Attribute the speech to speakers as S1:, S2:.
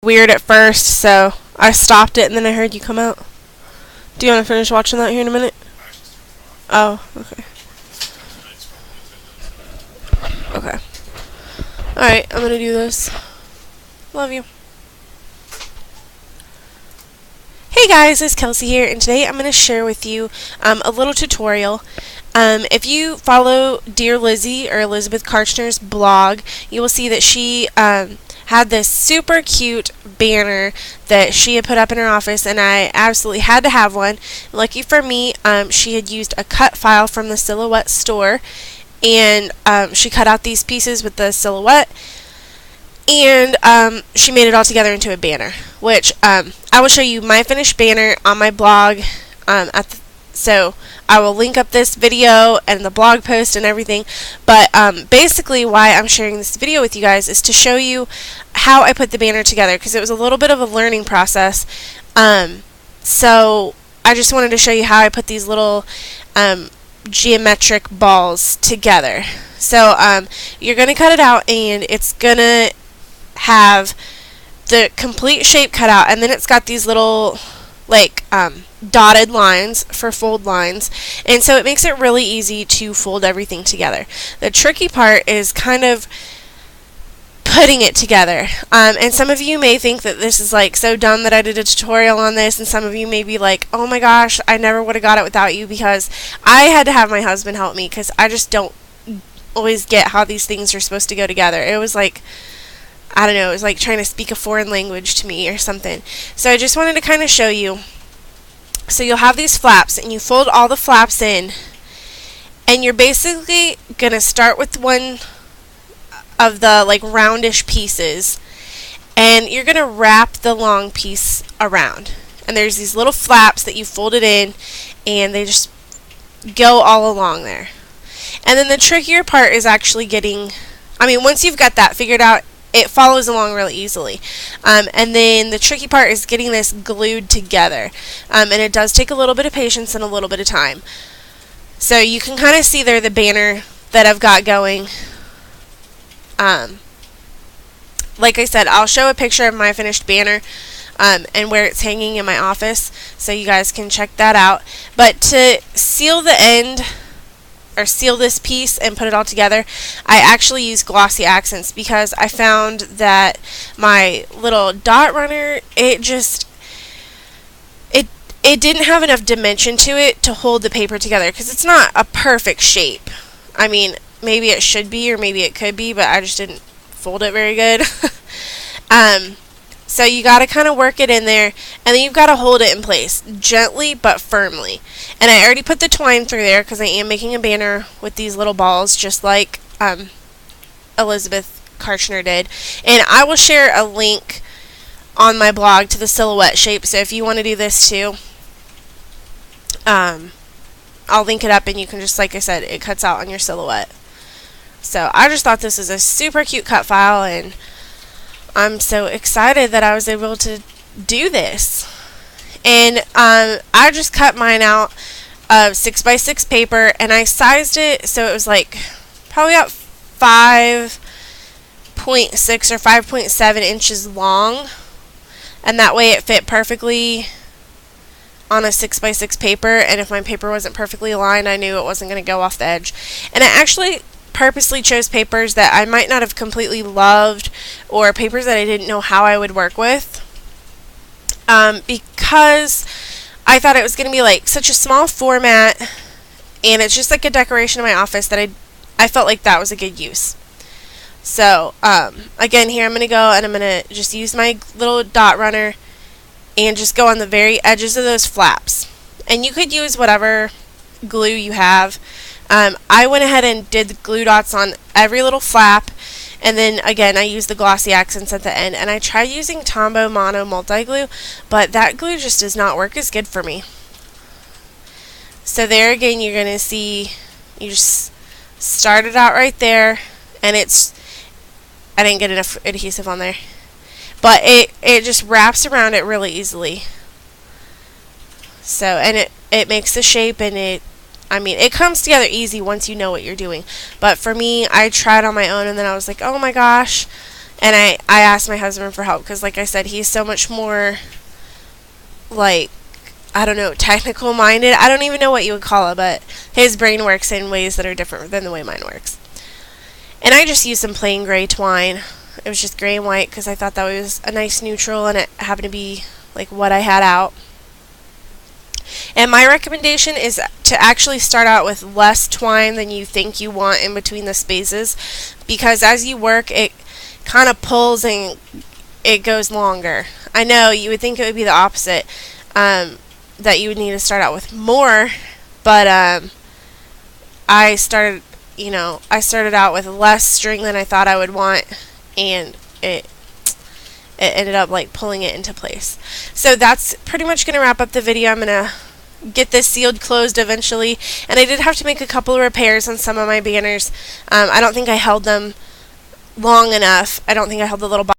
S1: weird at first, so I stopped it, and then I heard you come out. Do you want to finish watching that here in a minute? Oh, okay. Okay. Alright, I'm gonna do this. Love you. Hey guys, it's Kelsey here, and today I'm going to share with you a little tutorial. If you follow Dear Lizzie or Elizabeth Karchner's blog, you will see that she had this super cute banner that she had put up in her office, and I absolutely had to have one. Lucky for me, she had used a cut file from the Silhouette store, and she cut out these pieces with the silhouette, and she made it all together into a banner, which I will show you my finished banner on my blog. So I will link up this video and the blog post and everything. But basically why I'm sharing this video with you guys is to show you how I put the banner together, because it was a little bit of a learning process. So I just wanted to show you how I put these little geometric balls together. So you're going to cut it out, and it's going to have the complete shape cut out, and then it's got these little like dotted lines for fold lines, and so it makes it really easy to fold everything together. The tricky part is kind of putting it together, and some of you may think that this is like so dumb that I did a tutorial on this, and some of you may be like, oh my gosh, I never would have got it without you, because I had to have my husband help me, because I just don't always get how these things are supposed to go together. It was like, I don't know, it was like trying to speak a foreign language to me or something. So I just wanted to kind of show you. So you'll have these flaps, and you fold all the flaps in, and you're basically going to start with one of the like roundish pieces, and you're going to wrap the long piece around. And there's these little flaps that you folded in, and they just go all along there. And then the trickier part is actually getting, once you've got that figured out, it follows along really easily. And then the tricky part is getting this glued together. And it does take a little bit of patience and a little bit of time. So you can kind of see there the banner that I've got going. Like I said, I'll show a picture of my finished banner and where it's hanging in my office, so you guys can check that out. But to seal the end, or seal this piece and put it all together, I actually use glossy accents, because I found that my little dot runner, it didn't have enough dimension to it to hold the paper together, because it's not a perfect shape. Maybe it should be, or maybe it could be, but I just didn't fold it very good. So you got to kind of work it in there, and then you've got to hold it in place, gently but firmly. And I already put the twine through there, because I am making a banner with these little balls, just like Elizabeth Karchner did. And I will share a link on my blog to the silhouette shape, so if you want to do this too, I'll link it up, and you can just, like I said, it cuts out on your silhouette. So I just thought this was a super cute cut file, and I'm so excited that I was able to do this. And I just cut mine out of 6x6 paper, and I sized it so it was like probably about 5.6 or 5.7 inches long, and that way it fit perfectly on a 6x6 paper. And if my paper wasn't perfectly aligned, I knew it wasn't going to go off the edge. And I actually purposely chose papers that I might not have completely loved, or papers that I didn't know how I would work with, because I thought it was going to be like such a small format, and it's just like a decoration in my office, that I felt like that was a good use. So again, here I'm going to go, and I'm going to just use my little dot runner and just go on the very edges of those flaps. And you could use whatever glue you have. I went ahead and did the glue dots on every little flap, and then again I used the glossy accents at the end. And I tried using Tombow Mono multi-glue, but that glue just does not work as good for me. So there again, you're going to see, you just start it out right there, and I didn't get enough adhesive on there, but it just wraps around it really easily. So, and it makes the shape, and it comes together easy once you know what you're doing. But for me, I tried on my own, and then I was like, oh my gosh, And I asked my husband for help because, like I said, he's so much more, like, I don't know, technical minded. I don't even know what you would call it, but his brain works in ways that are different than the way mine works. And I just used some plain gray twine. It was just gray and white because I thought that was a nice neutral, and it happened to be like what I had out. And my recommendation is to actually start out with less twine than you think you want in between the spaces, because as you work, it kind of pulls and it goes longer. I know you would think it would be the opposite, that you would need to start out with more, but I started out with less string than I thought I would want, and it ended up like pulling it into place. So that's pretty much going to wrap up the video. I'm going to get this sealed closed eventually, and I did have to make a couple of repairs on some of my banners. I don't think I held them long enough. I don't think I held the little